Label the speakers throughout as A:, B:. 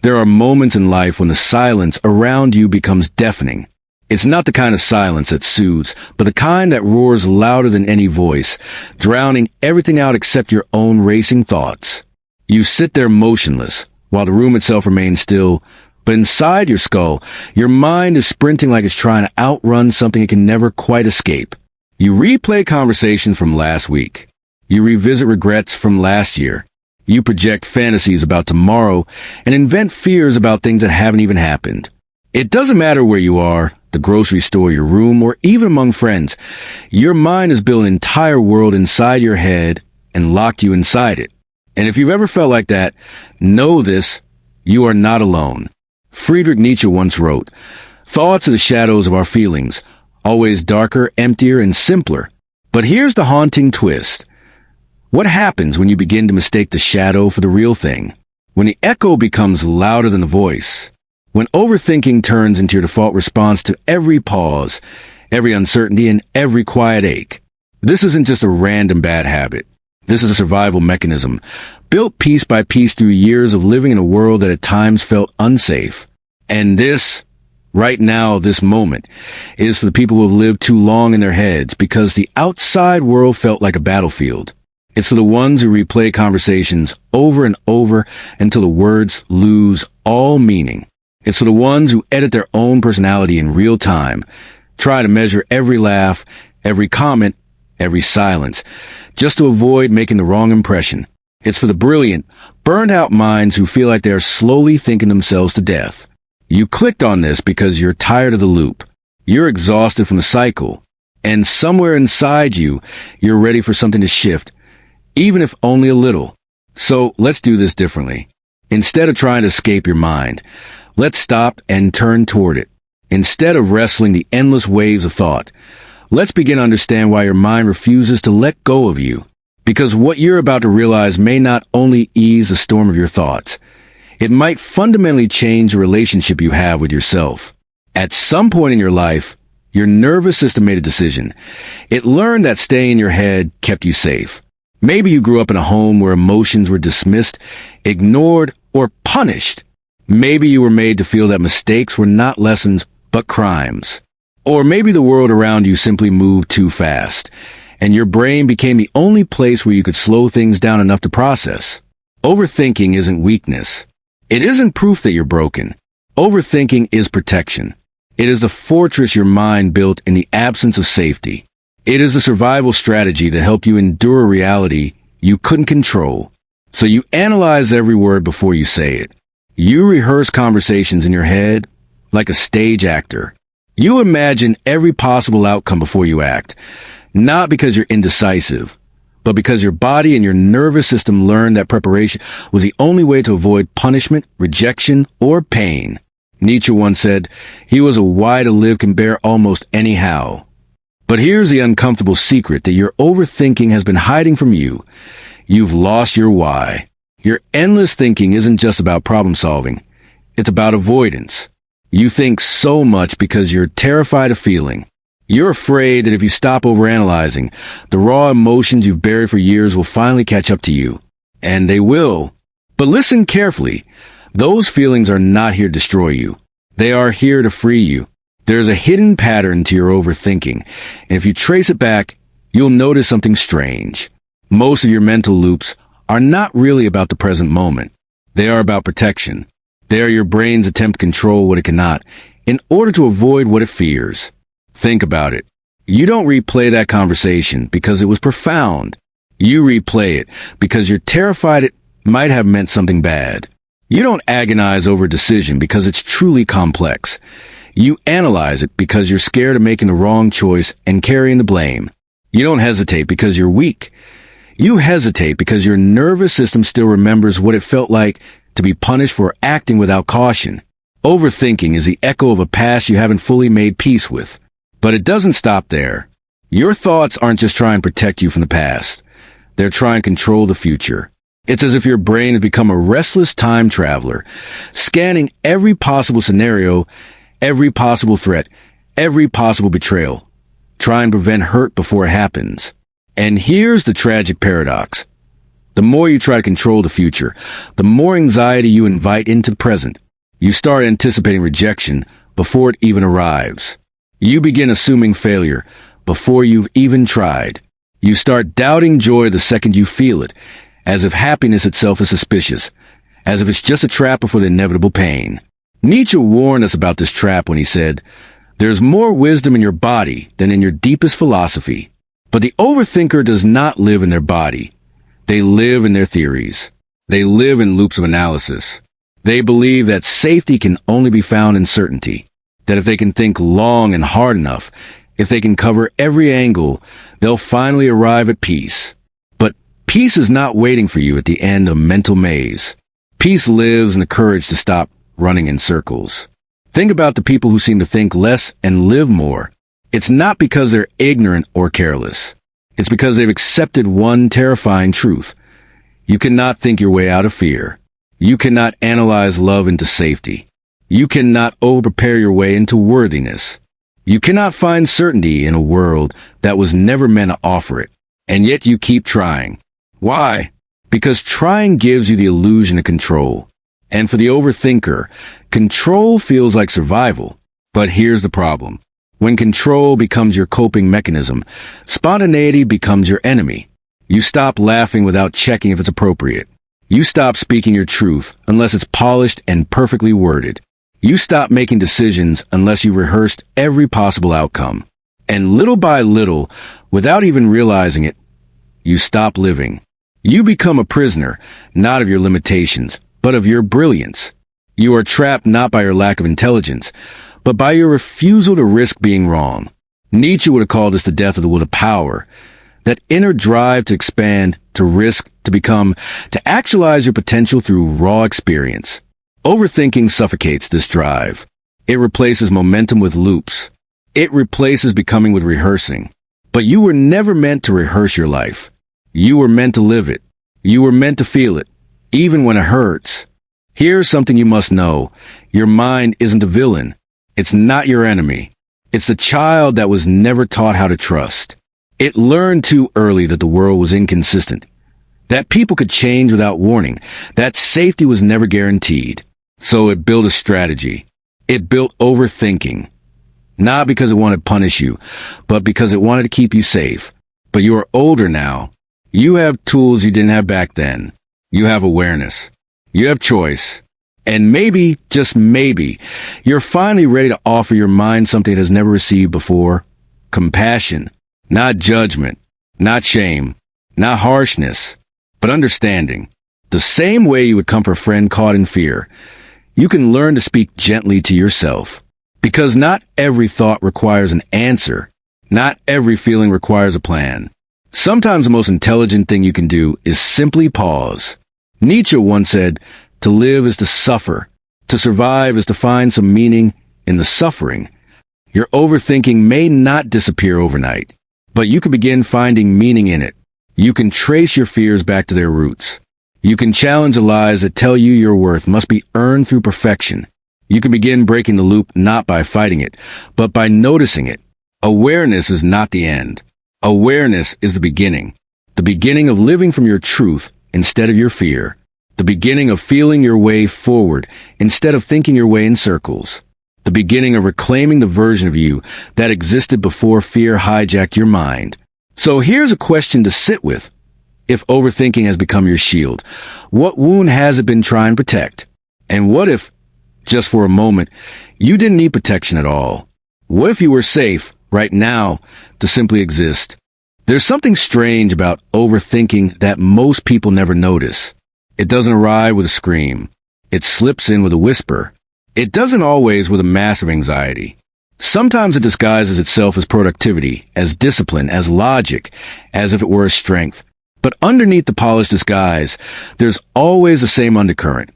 A: There are moments in life when the silence around you becomes deafening. It's not the kind of silence that soothes, but the kind that roars louder than any voice, drowning everything out except your own racing thoughts. You sit there motionless, while the room itself remains still, but inside your skull, your mind is sprinting like it's trying to outrun something it can never quite escape. You replay conversations from last week. You revisit regrets from last year. You project fantasies about tomorrow and invent fears about things that haven't even happened. It doesn't matter where you are, the grocery store, your room, or even among friends. Your mind has built an entire world inside your head and locked you inside it. And if you've ever felt like that, know this, you are not alone. Friedrich Nietzsche once wrote, "Thoughts are the shadows of our feelings, always darker, emptier, and simpler." But here's the haunting twist. What happens when you begin to mistake the shadow for the real thing? When the echo becomes louder than the voice? When overthinking turns into your default response to every pause, every uncertainty, and every quiet ache? This isn't just a random bad habit. This is a survival mechanism, built piece by piece through years of living in a world that at times felt unsafe. And this, right now, this moment, is for the people who have lived too long in their heads because the outside world felt like a battlefield. It's for the ones who replay conversations over and over until the words lose all meaning. It's for the ones who edit their own personality in real time, try to measure every laugh, every comment, every silence, just to avoid making the wrong impression. It's for the brilliant, burned-out minds who feel like they are slowly thinking themselves to death. You clicked on this because you're tired of the loop. You're exhausted from the cycle. And somewhere inside you, you're ready for something to shift, even if only a little. So let's do this differently. Instead of trying to escape your mind, let's stop and turn toward it. Instead of wrestling the endless waves of thought, let's begin to understand why your mind refuses to let go of you. Because what you're about to realize may not only ease the storm of your thoughts, it might fundamentally change the relationship you have with yourself. At some point in your life, your nervous system made a decision. It learned that staying in your head kept you safe. Maybe you grew up in a home where emotions were dismissed, ignored, or punished. Maybe you were made to feel that mistakes were not lessons, but crimes. Or maybe the world around you simply moved too fast, and your brain became the only place where you could slow things down enough to process. Overthinking isn't weakness. It isn't proof that you're broken. Overthinking is protection. It is the fortress your mind built in the absence of safety. It is a survival strategy to help you endure a reality you couldn't control. So you analyze every word before you say it. You rehearse conversations in your head like a stage actor. You imagine every possible outcome before you act, not because you're indecisive, but because your body and your nervous system learned that preparation was the only way to avoid punishment, rejection, or pain. Nietzsche once said, "He was a why to live can bear almost anyhow." But here's the uncomfortable secret that your overthinking has been hiding from you. You've lost your why. Your endless thinking isn't just about problem solving. It's about avoidance. You think so much because you're terrified of feeling. You're afraid that if you stop overanalyzing, the raw emotions you've buried for years will finally catch up to you. And they will. But listen carefully. Those feelings are not here to destroy you. They are here to free you. There's a hidden pattern to your overthinking, and if you trace it back, you'll notice something strange. Most of your mental loops are not really about the present moment. They are about protection. They are your brain's attempt to control what it cannot, in order to avoid what it fears. Think about it. You don't replay that conversation because it was profound. You replay it because you're terrified it might have meant something bad. You don't agonize over a decision because it's truly complex. You analyze it because you're scared of making the wrong choice and carrying the blame. You don't hesitate because you're weak. You hesitate because your nervous system still remembers what it felt like to be punished for acting without caution. Overthinking is the echo of a past you haven't fully made peace with. But it doesn't stop there. Your thoughts aren't just trying to protect you from the past. They're trying to control the future. It's as if your brain has become a restless time traveler, scanning every possible scenario, every possible threat, every possible betrayal, trying to prevent hurt before it happens. And here's the tragic paradox. The more you try to control the future, the more anxiety you invite into the present. You start anticipating rejection before it even arrives. You begin assuming failure before you've even tried. You start doubting joy the second you feel it, as if happiness itself is suspicious, as if it's just a trap before the inevitable pain. Nietzsche warned us about this trap when he said, "There's more wisdom in your body than in your deepest philosophy." But the overthinker does not live in their body. They live in their theories. They live in loops of analysis. They believe that safety can only be found in certainty, that if they can think long and hard enough, if they can cover every angle, they'll finally arrive at peace. But peace is not waiting for you at the end of a mental maze. Peace lives in the courage to stop running in circles. Think about the people who seem to think less and live more. It's not because they're ignorant or careless. It's because they've accepted one terrifying truth. You cannot think your way out of fear. You cannot analyze love into safety. You cannot over-prepare your way into worthiness. You cannot find certainty in a world that was never meant to offer it. And yet you keep trying. Why? Because trying gives you the illusion of control. And for the overthinker, control feels like survival. But here's the problem. When control becomes your coping mechanism, spontaneity becomes your enemy. You stop laughing without checking if it's appropriate. You stop speaking your truth unless it's polished and perfectly worded. You stop making decisions unless you've rehearsed every possible outcome. And little by little, without even realizing it, you stop living. You become a prisoner, not of your limitations, but of your brilliance. You are trapped not by your lack of intelligence, but by your refusal to risk being wrong. Nietzsche would have called this the death of the will to power, that inner drive to expand, to risk, to become, to actualize your potential through raw experience. Overthinking suffocates this drive. It replaces momentum with loops. It replaces becoming with rehearsing. But you were never meant to rehearse your life. You were meant to live it. You were meant to feel it, even when it hurts. Here's something you must know. Your mind isn't a villain. It's not your enemy. It's the child that was never taught how to trust. It learned too early that the world was inconsistent, that people could change without warning, that safety was never guaranteed. So it built a strategy. It built overthinking. Not because it wanted to punish you, but because it wanted to keep you safe. But you are older now. You have tools you didn't have back then. You have awareness. You have choice. And maybe, just maybe, you're finally ready to offer your mind something it has never received before. Compassion. Not judgment. Not shame. Not harshness. But understanding. The same way you would comfort a friend caught in fear. You can learn to speak gently to yourself. Because not every thought requires an answer. Not every feeling requires a plan. Sometimes the most intelligent thing you can do is simply pause. Nietzsche once said, "To live is to suffer. To survive is to find some meaning in the suffering." Your overthinking may not disappear overnight, but you can begin finding meaning in it. You can trace your fears back to their roots. You can challenge the lies that tell you your worth must be earned through perfection. You can begin breaking the loop not by fighting it, but by noticing it. Awareness is not the end. Awareness is the beginning of living from your truth instead of your fear, the beginning of feeling your way forward instead of thinking your way in circles, the beginning of reclaiming the version of you that existed before fear hijacked your mind. So here's a question to sit with. If overthinking has become your shield, what wound has it been trying to protect? And what if, just for a moment, you didn't need protection at all? What if you were safe right now to simply exist? There's something strange about overthinking that most people never notice. It doesn't arrive with a scream. It slips in with a whisper. It doesn't always with a massive anxiety. Sometimes it disguises itself as productivity, as discipline, as logic, as if it were a strength. But underneath the polished disguise, there's always the same undercurrent.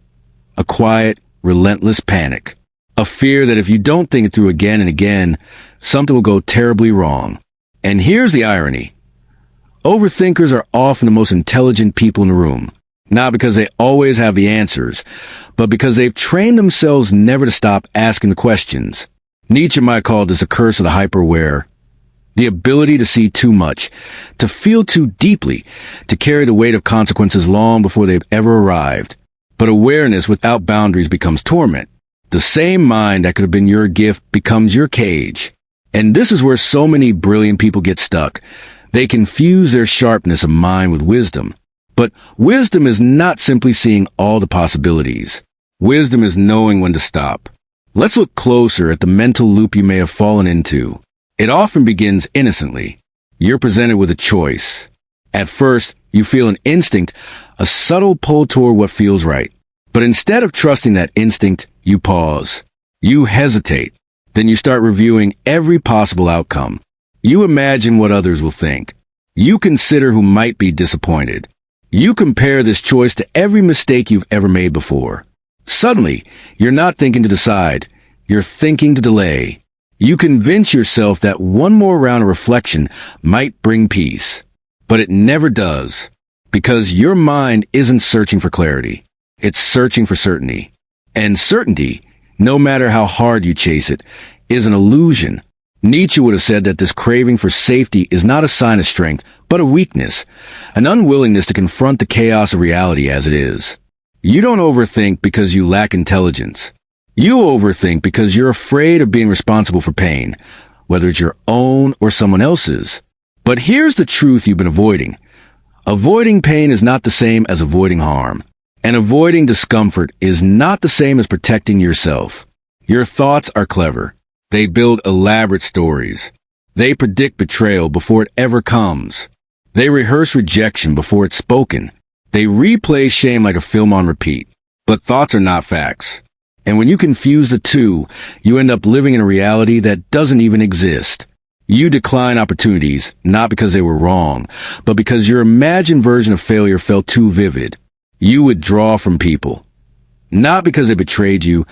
A: A quiet, relentless panic. A fear that if you don't think it through again and again, something will go terribly wrong. And here's the irony. Overthinkers are often the most intelligent people in the room. Not because they always have the answers, but because they've trained themselves never to stop asking the questions. Nietzsche might call this a curse of the hyper-aware. The ability to see too much, to feel too deeply, to carry the weight of consequences long before they've ever arrived. But awareness without boundaries becomes torment. The same mind that could have been your gift becomes your cage. And this is where so many brilliant people get stuck. They confuse their sharpness of mind with wisdom. But wisdom is not simply seeing all the possibilities. Wisdom is knowing when to stop. Let's look closer at the mental loop you may have fallen into. It often begins innocently. You're presented with a choice. At first, you feel an instinct, a subtle pull toward what feels right. But instead of trusting that instinct, you pause. You hesitate. Then you start reviewing every possible outcome. You imagine what others will think. You consider who might be disappointed. You compare this choice to every mistake you've ever made before. Suddenly, you're not thinking to decide. You're thinking to delay. You convince yourself that one more round of reflection might bring peace. But it never does. Because your mind isn't searching for clarity. It's searching for certainty. And certainty, no matter how hard you chase it, is an illusion. Nietzsche would have said that this craving for safety is not a sign of strength, but a weakness, an unwillingness to confront the chaos of reality as it is. You don't overthink because you lack intelligence. You overthink because you're afraid of being responsible for pain, whether it's your own or someone else's. But here's the truth you've been avoiding. Avoiding pain is not the same as avoiding harm. And avoiding discomfort is not the same as protecting yourself. Your thoughts are clever. They build elaborate stories. They predict betrayal before it ever comes. They rehearse rejection before it's spoken. They replay shame like a film on repeat. But thoughts are not facts. And when you confuse the two, you end up living in a reality that doesn't even exist. You decline opportunities, not because they were wrong, but because your imagined version of failure felt too vivid. You withdraw from people. Not because they betrayed you,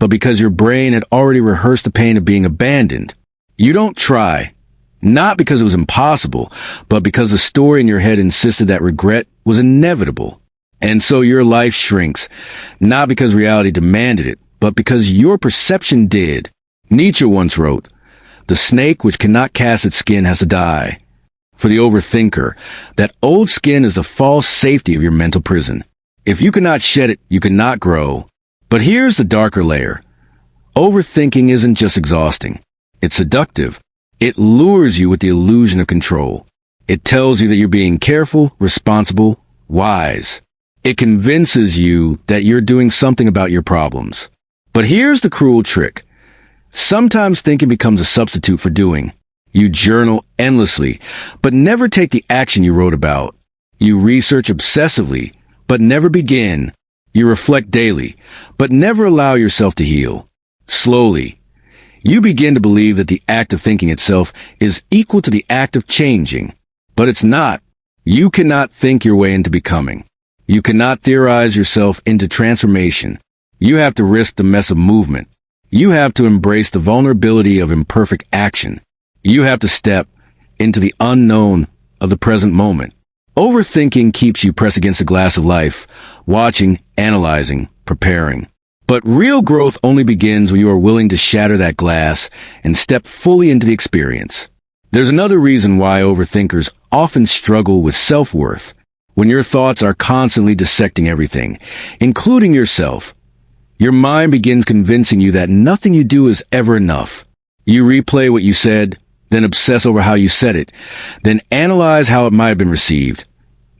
A: but because your brain had already rehearsed the pain of being abandoned. You don't try. Not because it was impossible, but because the story in your head insisted that regret was inevitable. And so your life shrinks, not because reality demanded it, but because your perception did. Nietzsche once wrote, "The snake which cannot cast its skin has to die." For the overthinker, that old skin is the false safety of your mental prison. If you cannot shed it, you cannot grow. But here's the darker layer. Overthinking isn't just exhausting. It's seductive. It lures you with the illusion of control. It tells you that you're being careful, responsible, wise. It convinces you that you're doing something about your problems. But here's the cruel trick. Sometimes thinking becomes a substitute for doing. You journal endlessly, but never take the action you wrote about. You research obsessively, but never begin. You reflect daily, but never allow yourself to heal. Slowly, you begin to believe that the act of thinking itself is equal to the act of changing. But it's not. You cannot think your way into becoming. You cannot theorize yourself into transformation. You have to risk the mess of movement. You have to embrace the vulnerability of imperfect action. You have to step into the unknown of the present moment. Overthinking keeps you pressed against the glass of life, watching, analyzing, preparing. But real growth only begins when you are willing to shatter that glass and step fully into the experience. There's another reason why overthinkers often struggle with self-worth. When your thoughts are constantly dissecting everything, including yourself, your mind begins convincing you that nothing you do is ever enough. You replay what you said, then obsess over how you said it, then analyze how it might have been received,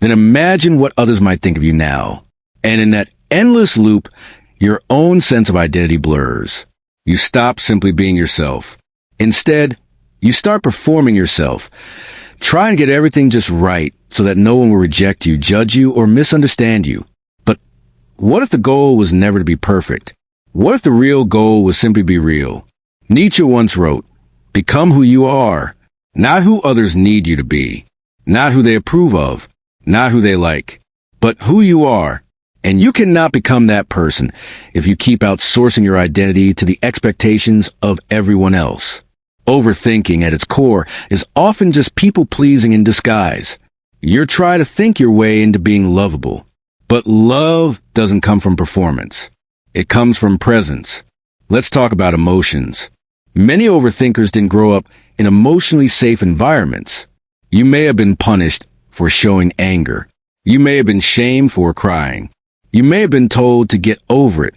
A: then imagine what others might think of you now. And in that endless loop, your own sense of identity blurs. You stop simply being yourself. Instead, you start performing yourself. Try and get everything just right so that no one will reject you, judge you, or misunderstand you. But what if the goal was never to be perfect? What if the real goal was simply be real? Nietzsche once wrote, "Become who you are, not who others need you to be, not who they approve of, not who they like, but who you are." And you cannot become that person if you keep outsourcing your identity to the expectations of everyone else. Overthinking at its core is often just people-pleasing in disguise. You're trying to think your way into being lovable. But love doesn't come from performance. It comes from presence. Let's talk about emotions. Many overthinkers didn't grow up in emotionally safe environments. You may have been punished for showing anger. You may have been shamed for crying. You may have been told to get over it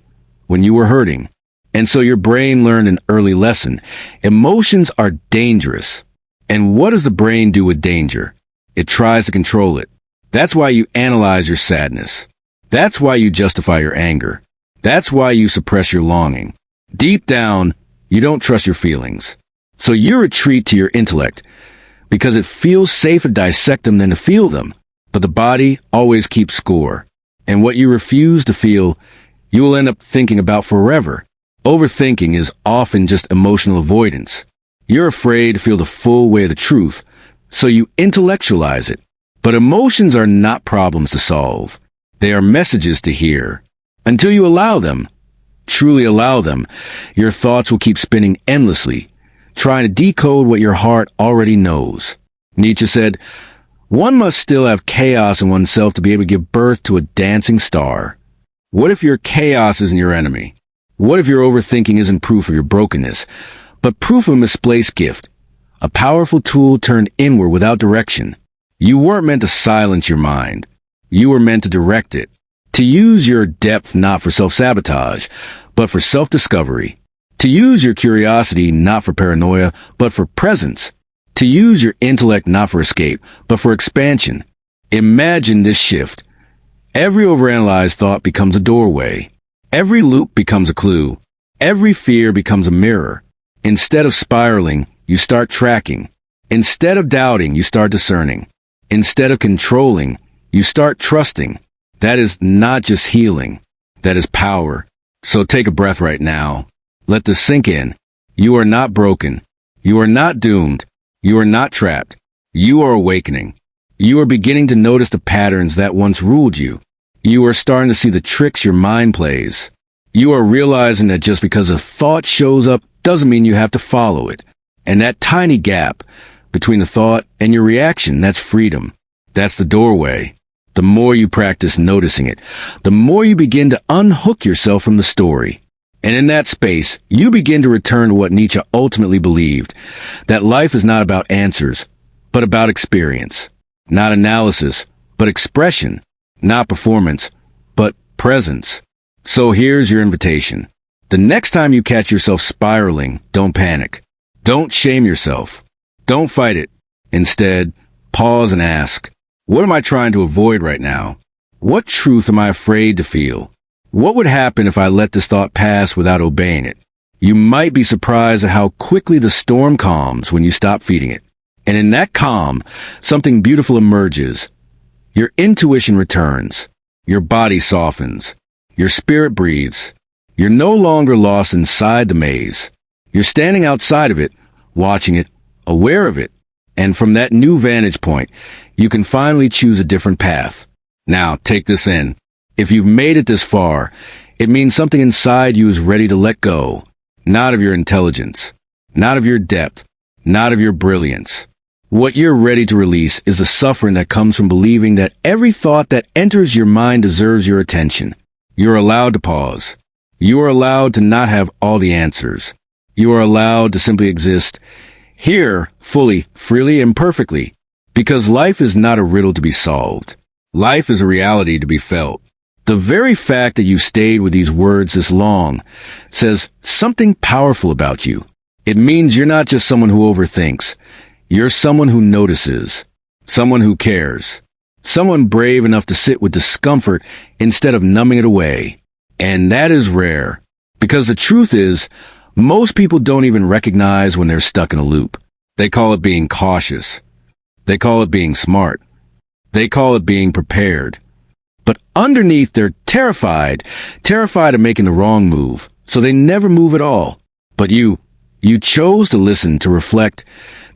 A: when you were hurting. And so your brain learned an early lesson. Emotions are dangerous. And what does the brain do with danger? It tries to control it. That's why you analyze your sadness. That's why you justify your anger. That's why you suppress your longing. Deep down, you don't trust your feelings. So you retreat to your intellect because it feels safer to dissect them than to feel them. But the body always keeps score. And what you refuse to feel, you will end up thinking about forever. Overthinking is often just emotional avoidance. You're afraid to feel the full weight of the truth, so you intellectualize it. But emotions are not problems to solve. They are messages to hear. Until you allow them, truly allow them, your thoughts will keep spinning endlessly, trying to decode what your heart already knows. Nietzsche said, "One must still have chaos in oneself to be able to give birth to a dancing star." What if your chaos isn't your enemy? What if your overthinking isn't proof of your brokenness, but proof of a misplaced gift? A powerful tool turned inward without direction. You weren't meant to silence your mind. You were meant to direct it. To use your depth not for self-sabotage, but for self-discovery. To use your curiosity not for paranoia, but for presence. To use your intellect not for escape, but for expansion. Imagine this shift. Every overanalyzed thought becomes a doorway. Every loop becomes a clue. Every fear becomes a mirror. Instead of spiraling, you start tracking. Instead of doubting, you start discerning. Instead of controlling, you start trusting. That is not just healing. That is power. So take a breath right now. Let this sink in. You are not broken. You are not doomed. You are not trapped. You are awakening. You are beginning to notice the patterns that once ruled you. You are starting to see the tricks your mind plays. You are realizing that just because a thought shows up doesn't mean you have to follow it. And that tiny gap between the thought and your reaction, that's freedom. That's the doorway. The more you practice noticing it, the more you begin to unhook yourself from the story. And in that space, you begin to return to what Nietzsche ultimately believed, that life is not about answers, but about experience. Not analysis, but expression. Not performance, but presence. So here's your invitation. The next time you catch yourself spiraling, don't panic. Don't shame yourself. Don't fight it. Instead, pause and ask, what am I trying to avoid right now? What truth am I afraid to feel? What would happen if I let this thought pass without obeying it? You might be surprised at how quickly the storm calms when you stop feeding it. And in that calm, something beautiful emerges. Your intuition returns. Your body softens. Your spirit breathes. You're no longer lost inside the maze. You're standing outside of it, watching it, aware of it. And from that new vantage point, you can finally choose a different path. Now, take this in. If you've made it this far, it means something inside you is ready to let go. Not of your intelligence, not of your depth, not of your brilliance. What you're ready to release is the suffering that comes from believing that every thought that enters your mind deserves your attention. You're allowed to pause. You are allowed to not have all the answers. You are allowed to simply exist here, fully, freely, and perfectly. Because life is not a riddle to be solved. Life is a reality to be felt. The very fact that you stayed with these words this long says something powerful about you. It means you're not just someone who overthinks. You're someone who notices. Someone who cares. Someone brave enough to sit with discomfort instead of numbing it away. And that is rare. Because the truth is, most people don't even recognize when they're stuck in a loop. They call it being cautious. They call it being smart. They call it being prepared. But underneath, they're terrified of making the wrong move, so they never move at all. But you chose to listen, to reflect,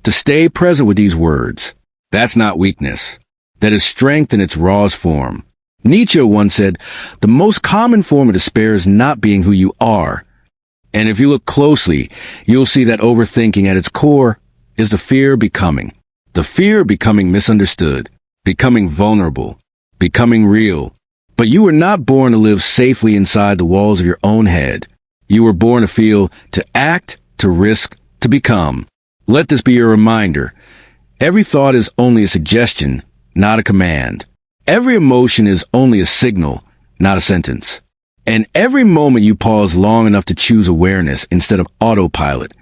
A: to stay present with these words. That's not weakness. That is strength in its rawest form. Nietzsche once said, the most common form of despair is not being who you are. And if you look closely, you'll see that overthinking at its core is the fear of becoming. The fear of becoming misunderstood, becoming vulnerable, becoming real. But you were not born to live safely inside the walls of your own head. You were born to feel, to act, to risk, to become. Let this be your reminder. Every thought is only a suggestion, not a command. Every emotion is only a signal, not a sentence. And every moment you pause long enough to choose awareness instead of autopilot,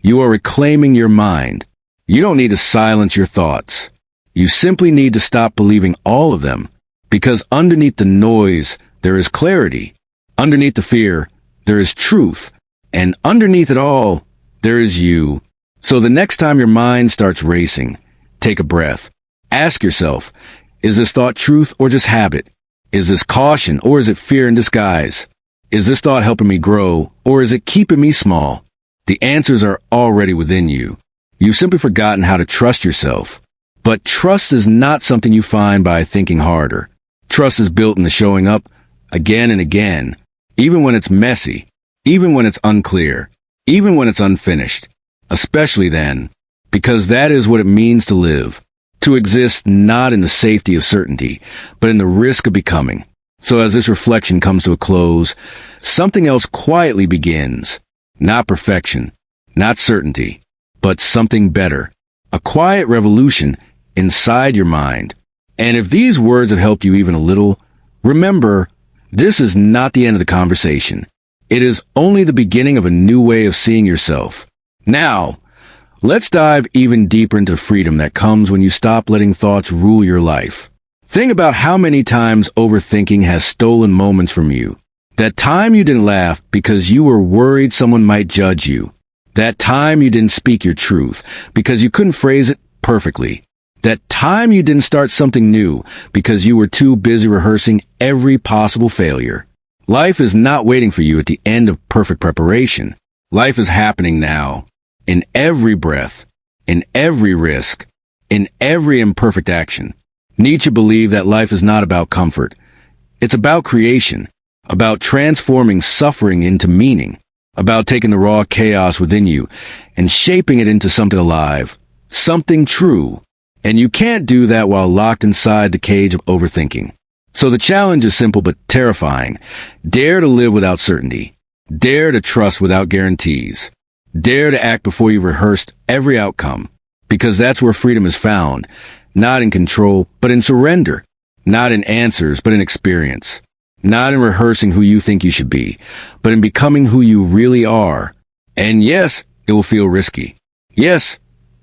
A: you are reclaiming your mind. You don't need to silence your thoughts. You simply need to stop believing all of them, because underneath the noise, there is clarity. Underneath the fear, there is truth. And underneath it all, there is you. So the next time your mind starts racing, take a breath. Ask yourself, is this thought truth or just habit? Is this caution or is it fear in disguise? Is this thought helping me grow or is it keeping me small? The answers are already within you. You've simply forgotten how to trust yourself. But trust is not something you find by thinking harder. Trust is built in the showing up again and again, even when it's messy, even when it's unclear, even when it's unfinished. Especially then, because that is what it means to live. To exist not in the safety of certainty, but in the risk of becoming. So as this reflection comes to a close, something else quietly begins. Not perfection, not certainty, but something better. A quiet revolution inside your mind. And if these words have helped you even a little, remember, this is not the end of the conversation. It is only the beginning of a new way of seeing yourself. Now, let's dive even deeper into freedom that comes when you stop letting thoughts rule your life. Think about how many times overthinking has stolen moments from you. That time you didn't laugh because you were worried someone might judge you. That time you didn't speak your truth because you couldn't phrase it perfectly. That time you didn't start something new because you were too busy rehearsing every possible failure. Life is not waiting for you at the end of perfect preparation. Life is happening now. In every breath, in every risk, in every imperfect action. Nietzsche believed that life is not about comfort. It's about creation, about transforming suffering into meaning, about taking the raw chaos within you and shaping it into something alive, something true. And you can't do that while locked inside the cage of overthinking. So the challenge is simple but terrifying. Dare to live without certainty. Dare to trust without guarantees. Dare to act before you've rehearsed every outcome, because that's where freedom is found, not in control, but in surrender, not in answers, but in experience, not in rehearsing who you think you should be, but in becoming who you really are. And yes, it will feel risky. Yes,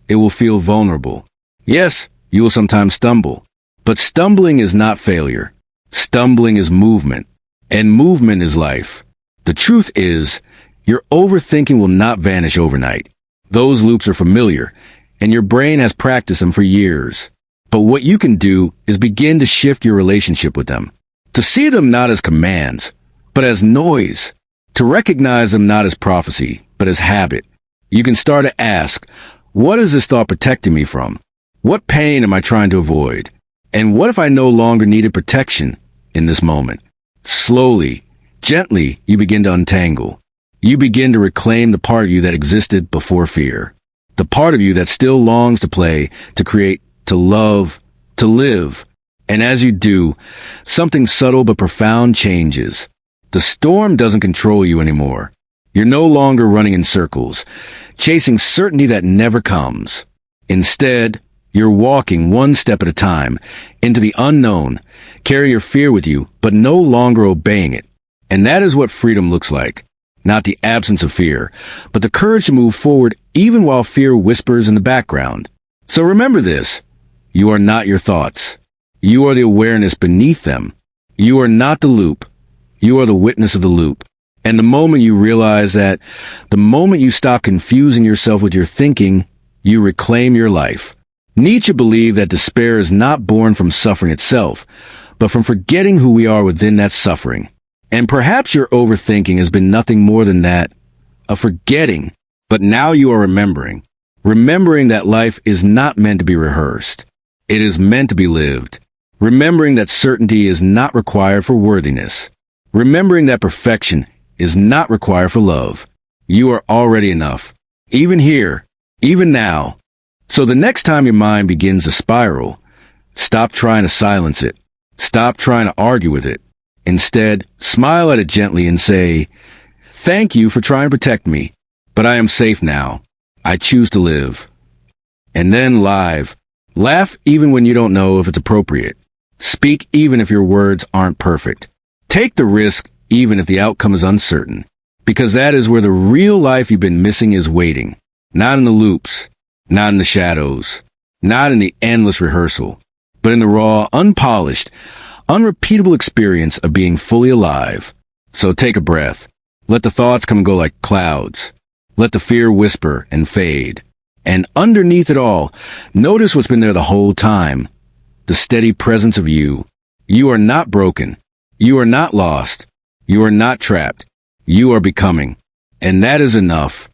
A: it will feel vulnerable. Yes, you will sometimes stumble, but stumbling is not failure. Stumbling is movement, and movement is life. The truth is, your overthinking will not vanish overnight. Those loops are familiar, and your brain has practiced them for years. But what you can do is begin to shift your relationship with them. To see them not as commands, but as noise. To recognize them not as prophecy, but as habit. You can start to ask, what is this thought protecting me from? What pain am I trying to avoid? And what if I no longer needed protection in this moment? Slowly, gently, you begin to untangle. You begin to reclaim the part of you that existed before fear. The part of you that still longs to play, to create, to love, to live. And as you do, something subtle but profound changes. The storm doesn't control you anymore. You're no longer running in circles, chasing certainty that never comes. Instead, you're walking one step at a time into the unknown, carrying your fear with you, but no longer obeying it. And that is what freedom looks like. Not the absence of fear, but the courage to move forward even while fear whispers in the background. So remember this. You are not your thoughts. You are the awareness beneath them. You are not the loop. You are the witness of the loop. And the moment you realize that, the moment you stop confusing yourself with your thinking, you reclaim your life. Nietzsche believed that despair is not born from suffering itself, but from forgetting who we are within that suffering. And perhaps your overthinking has been nothing more than that, a forgetting. But now you are remembering. Remembering that life is not meant to be rehearsed. It is meant to be lived. Remembering that certainty is not required for worthiness. Remembering that perfection is not required for love. You are already enough. Even here, even now. So the next time your mind begins to spiral, stop trying to silence it. Stop trying to argue with it. Instead, smile at it gently and say, "Thank you for trying to protect me, but I am safe now." I choose to live. And then live. Laugh even when you don't know if it's appropriate. Speak even if your words aren't perfect. Take the risk even if the outcome is uncertain. Because that is where the real life you've been missing is waiting. Not in the loops, not in the shadows, not in the endless rehearsal, but in the raw, unpolished, unrepeatable experience of being fully alive. So take a breath. Let the thoughts come and go like clouds. Let the fear whisper and fade. And underneath it all, notice what's been there the whole time. The steady presence of you. You are not broken. You are not lost. You are not trapped. You are becoming. And that is enough.